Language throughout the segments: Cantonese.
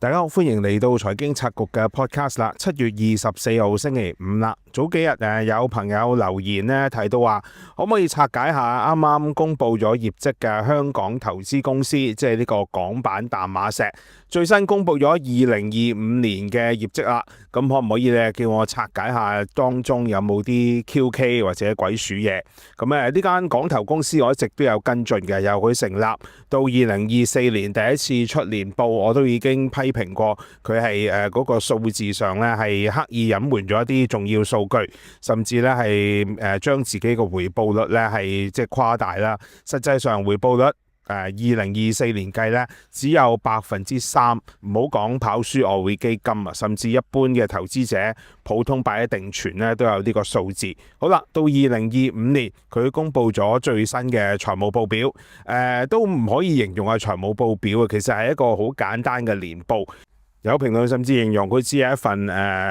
大家好，歡迎嚟到財經策局嘅 podcast 啦。7月24號星期五啦。早幾日有朋友留言咧提到話，可唔可以拆解下啱啱公布咗業績嘅香港投資公司，即係呢個港版淡馬錫最新公布咗2025年嘅業績啦。咁可唔可以咧叫我拆解下當中有冇啲 QK 或者鬼鼠嘢？咁呢間港投公司我一直都有跟進嘅，由佢成立到2024年第一次出年報，我都已經批評過佢係嗰個數字上咧係刻意隱瞞咗一啲重要數據，甚至咧係將自己個回報率咧係即係誇大啦。實際上回報率2024年計咧只有3%，唔好講跑輸外匯基金啊，甚至一般嘅投資者普通擺喺定存咧都有呢個數字。好啦，到2025年佢公布咗最新嘅財務報表，都唔可以形容係財務報表啊，其實係一個好簡單嘅年報。有評論甚至形容佢只係一份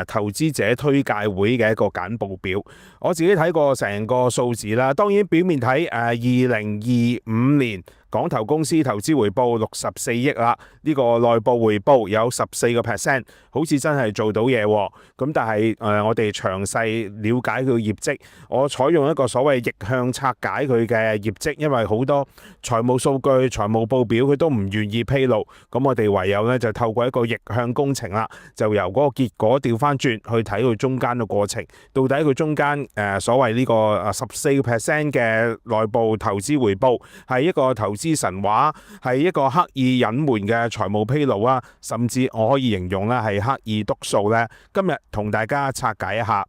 投資者推介會嘅一個簡報表。我自己睇過成個數字啦，當然表面睇2025年港投公司投資回報64億啦，呢個內部回報有14%，好似真係做到嘢喎。咁但係我哋詳細了解佢業績，我採用一個所謂逆向拆解佢嘅業績，因為好多財務數據、財務報表佢都唔願意披露，咁我哋唯有咧就透過一個逆向工程啦，就由嗰個結果調翻轉去睇佢中間嘅過程，到底佢中間所謂呢個14% 嘅內部投資回報係一個投資神話，係一個刻意隱瞞嘅財務披露啊，甚至我可以形容咧係刻意篤數咧。今日同大家拆解一下。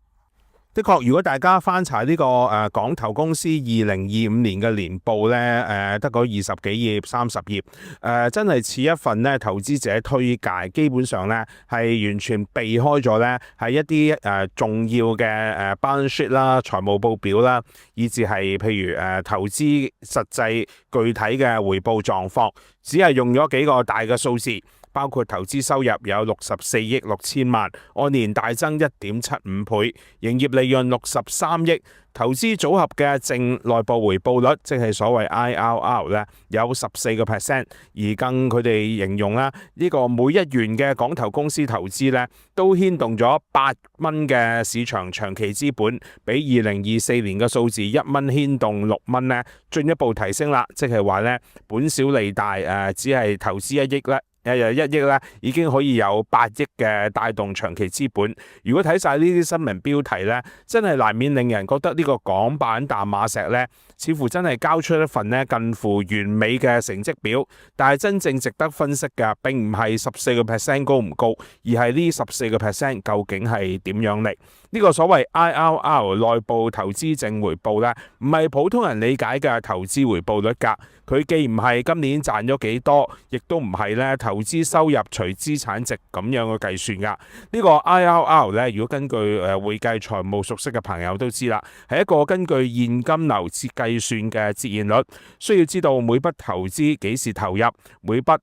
的確，如果大家翻查呢個港投公司2025年嘅年報咧，得嗰20幾頁、30頁，真係似一份咧投資者推介，基本上咧係完全避開咗咧係一啲重要嘅balance sheet啦、財務報表啦，以至係譬如投資實際具體嘅回報狀況，只係用咗幾個大嘅數字。包括投資收入有64億6千萬，按年大增1.75倍，營業利潤63億，投資組合嘅淨內部回報率，即係所謂 IRR 咧，有14%，而更佢哋形容啦，呢個每一元嘅港投公司投資咧，都牽動咗8蚊嘅市場長期資本，比2024年嘅數字1蚊牽動6蚊咧，進一步提升啦，即係話咧本小利大，只係投資1億咧。1億咧已經可以有8億嘅帶動長期資本。如果睇晒呢啲新聞標題咧，真係難免令人覺得呢個港版淡馬錫咧，似乎真係交出一份咧近乎完美嘅成績表。但係真正值得分析嘅並唔係14% 高唔高，而係呢14% 究竟係點樣嚟？呢個所謂 IRR 內部投資淨回報咧，唔係普通人理解嘅投資回報率㗎。佢既唔係今年賺咗幾多，亦都唔係咧投資收入除資產值咁樣嘅計算㗎。呢個 IRR 咧，如果根據會計財務熟悉嘅朋友都知啦，係一個根據現金流計算嘅折現率。需要知道每筆投資幾時投入，每筆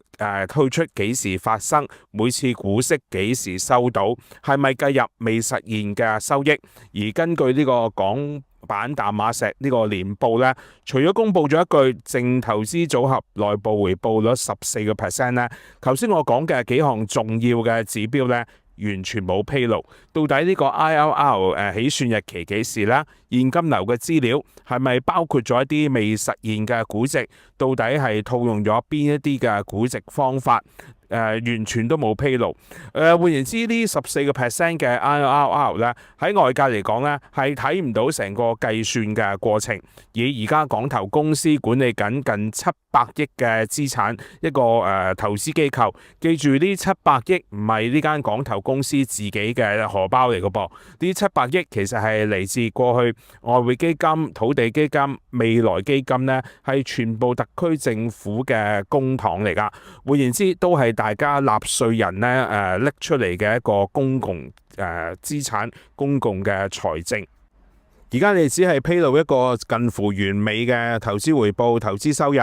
退出幾時發生，每次股息幾時收到，係咪計入未實現嘅收益。而根據呢個港版淡馬錫呢個年報咧，除咗公布咗一句淨投資組合內部回報率14%咧，頭先我講嘅幾項重要嘅指標咧，完全冇披露。到底呢個 IRR 起算日期幾時啦？現金流嘅資料係咪包括咗一啲未實現嘅估值？到底係套用咗邊一啲嘅估值方法？完全都冇披露。換言之，呢14% 嘅 IRR 咧，喺外界嚟講咧，係睇唔到成個計算嘅過程。而家港投公司管理緊近700億嘅資產，一個投資機構，記住呢700億唔係呢間港投公司自己嘅荷包嚟嘅噃，呢700億其實係嚟自過去外匯基金、土地基金、未來基金咧，係全部特區政府嘅公帑嚟㗎。換言之，都係大家納稅人咧拎出嚟嘅一個公共資產、公共嘅財政。而家你只係披露一個近乎完美嘅投資回報、投資收入。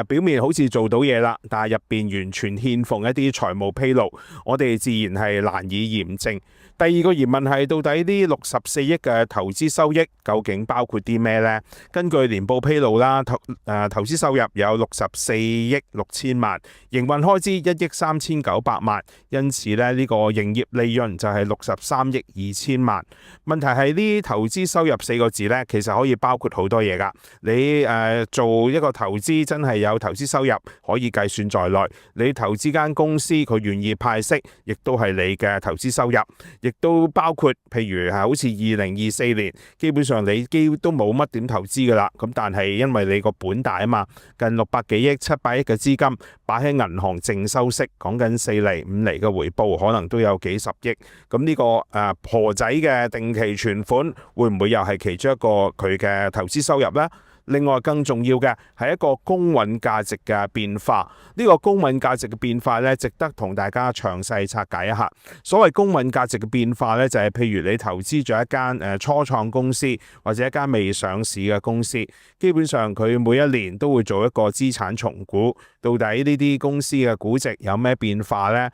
表面好似做到嘢啦，但係入邊完全欠奉一啲財務披露，我哋自然係難以驗證。第二個疑問係，到底呢64億嘅投資收益究竟包括啲咩呢？根據年報披露啦，投資收入有64億6千萬，營運開支1億3900萬，因此呢個營業利潤就係63億2千萬。問題係呢投資收入4個字呢，其實可以包括好多嘢㗎。你做一個投資真係有投資收入可以計算在內，你投資間公司佢願意派息，亦都係你嘅投資收入。亦都包括譬如係好似2024年，基本上你都冇乜點投資噶啦，咁但係因為你個本大啊嘛，近600幾億、700億嘅資金擺喺銀行淨收息，講緊4厘、5厘嘅回報，可能都有幾十億。咁呢個婆仔嘅定期存款會唔會又係其中一個佢嘅投資收入呢？另外更重要嘅係一個公允價值嘅變化，呢個公允價值嘅變化咧，值得同大家詳細拆解一下。所謂公允價值嘅變化咧，就係譬如你投資咗一間初創公司或者一間未上市嘅公司，基本上佢每一年都會做一個資產重估，到底呢啲公司嘅估值有咩變化呢？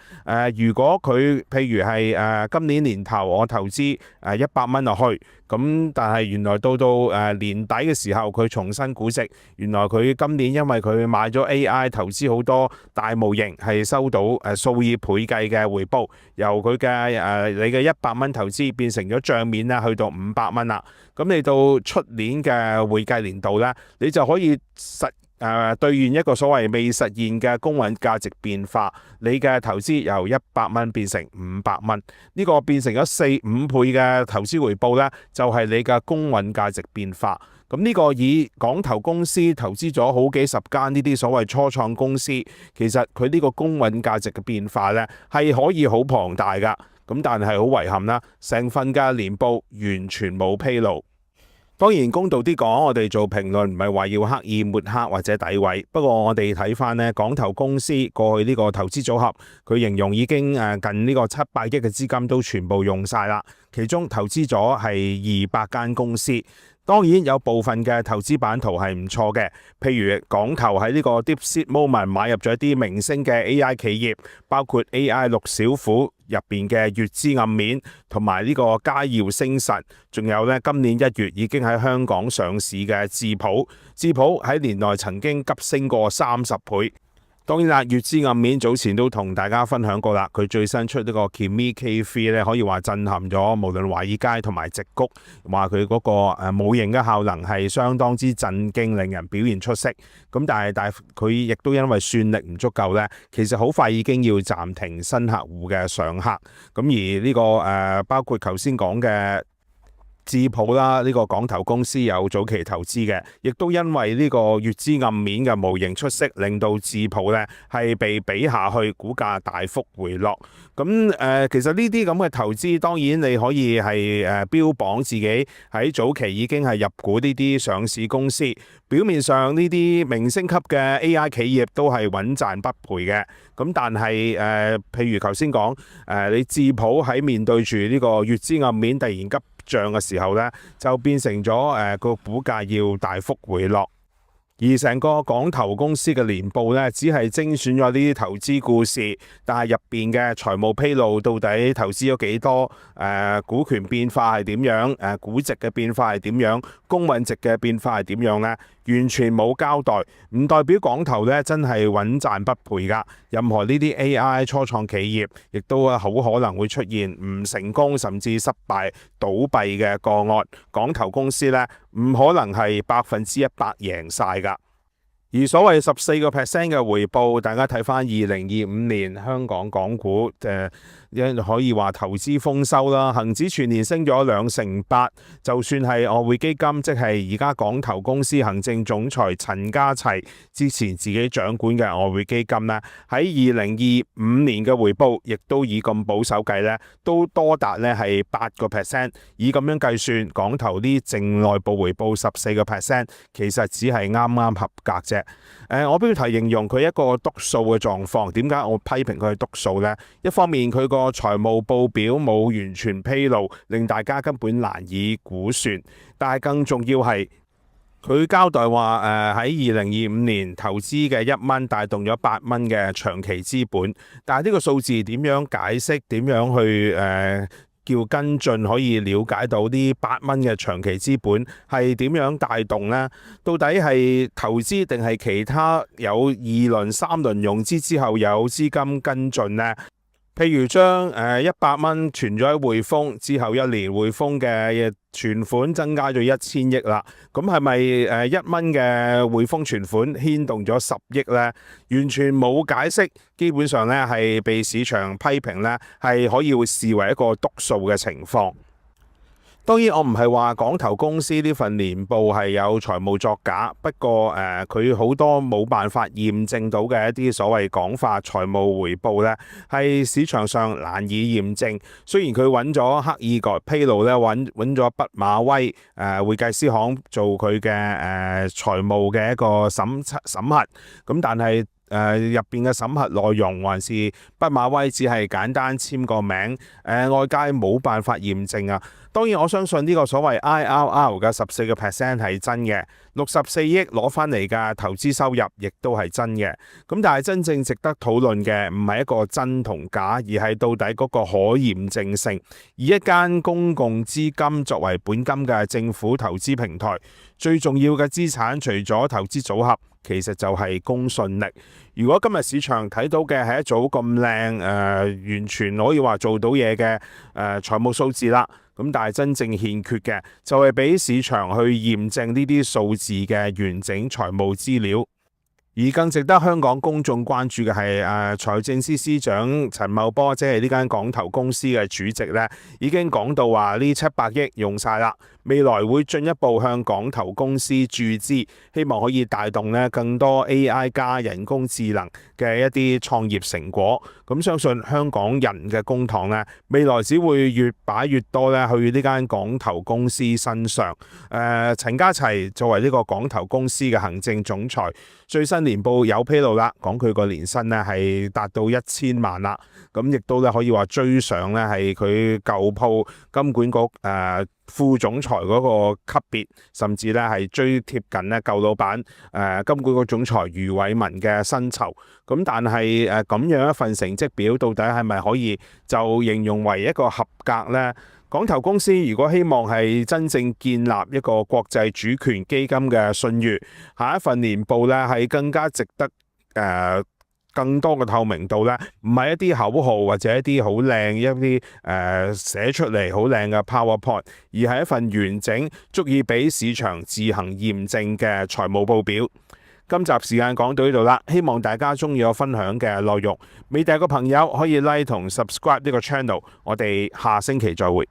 如果佢譬如係今年年頭我投資100蚊落去，咁但係原來到年底嘅時候佢重新估值，原來佢今年因為佢買咗 AI 投資好多大模型，係收到數以倍計嘅回報，由佢嘅你嘅100蚊投資變成咗帳面啦，去到500蚊啦。咁你到出年嘅會計年度呢，你就可以兌現一個所謂未實現嘅公允價值變化，你嘅投資由100蚊變成500蚊，呢個變成咗4-5倍嘅投資回報呢，就係你嘅公允價值變化。咁呢個以港投公司投資咗好幾十間呢啲所謂初創公司，其實佢呢個公允價值嘅變化呢，係可以好龐大㗎。咁但係好遺憾啦，成份嘅年報完全冇披露。當然公道啲講，我哋做評論唔係話要刻意抹黑或者詆毀。不過我哋睇翻呢港投公司過去呢個投資組合，佢形容已經近呢個700億嘅資金都全部用晒啦。其中投資咗係200間公司。當然有部分嘅投資版圖係唔錯嘅，譬如港投喺呢個 DeepSeek Moment 買入咗一啲明星嘅 AI 企業，包括 AI 6小虎入邊嘅月之暗面，同埋呢個佳耀星辰，仲有咧今年1月已經喺香港上市嘅智譜。智譜喺年內曾經急升過30倍。當然啦，月之暗面早前都同大家分享過啦，佢最新出呢個 Kimi K3 咧，可以話震撼咗無論華爾街同埋矽谷，話佢嗰個模型嘅效能係相當之震驚，令人表現出色。咁但係佢亦都因為算力唔足夠咧，其實好快已經要暫停新客戶嘅上客。咁而呢個包括頭先講嘅智譜啦，呢個港投公司有早期投資嘅，亦都因為呢個月之暗面嘅模型出色，令到智譜咧係被比下去，股價大幅回落。咁其實呢啲咁嘅投資，當然你可以係標榜自己喺早期已經係入股呢啲上市公司，表面上呢啲明星級嘅 AI 企業都係穩賺不賠嘅。咁但係譬如頭先講你智譜喺面對住呢個月之暗面突然急漲嘅時候呢，就變成咗個股價要大幅回落。而成個港投公司嘅年報呢，只係精選咗呢啲投資故事，但係入邊嘅財務披露到底投資咗幾多？股權變化係點樣？估值嘅變化係點樣？公允值嘅變化係點樣呢？完全冇交代，唔代表港投呢真係穩賺不賠㗎。任何呢啲 AI 初創企業，亦都好可能會出現唔成功甚至失敗倒閉嘅個案。港投公司呢，唔可能係100%贏晒㗎。而所謂14% 嘅回報，大家睇翻2025年香港港股可以話投資豐收啦，恒指全年升咗2成8，就算係外匯基金，即係而家港投公司行政總裁陳家齊之前自己掌管嘅外匯基金呢，喺2025年嘅回報，亦都以咁保守計呢，都多達呢係8%。以咁樣計算，港投啲淨內部回報14%，其實只係啱啱合格啫。我標題形容佢一個篤數嘅狀況。點解我批評佢係篤數呢？一方面佢個財務報表冇完全披露，令大家根本難以估算。但係更重要係佢交代話喺2025年投資嘅1蚊帶動咗8蚊嘅長期資本，但係呢個數字點樣解釋？點樣去叫跟進可以了解到呢8蚊嘅長期資本係點樣帶動呢？到底係投資定係其他有2輪、3輪融資之後有資金跟進呢？譬如將100蚊存咗喺匯豐之後1年，匯豐嘅存款增加咗1000億啦，咁係咪1蚊嘅匯豐存款牽動咗10億呢？完全冇解釋，基本上咧係被市場批評咧係可以會視為一個篤數嘅情況。當然，我唔係話港投公司呢份年報係有財務作假，不過佢好多冇辦法驗證到嘅一啲所謂港化財務回報呢，係市場上難以驗證。雖然佢揾咗刻意披露呢，揾咗畢馬威會計師行做佢嘅財務嘅一個審核，咁但係入邊嘅審核內容還是畢馬威只係簡單簽個名，外界冇辦法驗證啊。當然我相信呢個所謂 IRR 嘅14% 係真嘅，64億攞翻嚟嘅投資收入亦都係真嘅。咁但係真正值得討論嘅唔係一個真同假，而係到底嗰個可驗證性。以一間公共資金作為本金嘅政府投資平台，最重要嘅資產除咗投資組合，其實就係公信力。如果今日市場睇到嘅係一組咁靚完全可以話做到嘢嘅財務數字啦，咁但係真正欠缺嘅就係俾市場去驗證呢啲數字嘅完整財務資料。而更值得香港公眾關注嘅係財政司司長陳茂波，即係呢間港投公司嘅主席呢，已經講到話呢700億用晒啦，未來會進一步向港投公司注資，希望可以帶動呢更多 AI 加人工智能嘅一啲創業成果。咁相信香港人嘅公帑呢，未來只會越擺越多呢去呢間港投公司身上。陳家齊作為呢個港投公司嘅行政總裁，最新年報有披露啦，講佢個年薪呢係達到1000萬啦，咁亦都咧可以話追上咧係佢舊鋪金管局副總裁嗰個級別，甚至咧係追貼近咧舊老闆金管局總裁余偉文嘅薪酬。咁但係咁樣一份成績表，到底係咪可以就形容為一個合格呢？港投公司如果希望係真正建立一個國際主權基金嘅信譽，下一份年報咧係更加值得更多嘅透明度咧，唔係一啲口號或者一啲好靚一啲寫出嚟好靚嘅 PowerPoint， 而係一份完整足以俾市場自行驗證嘅財務報表。今集時間講到呢度啦，希望大家中意我分享嘅內容。未訂閱嘅朋友可以 like 同 subscribe 呢個 channel， 我哋下星期再會。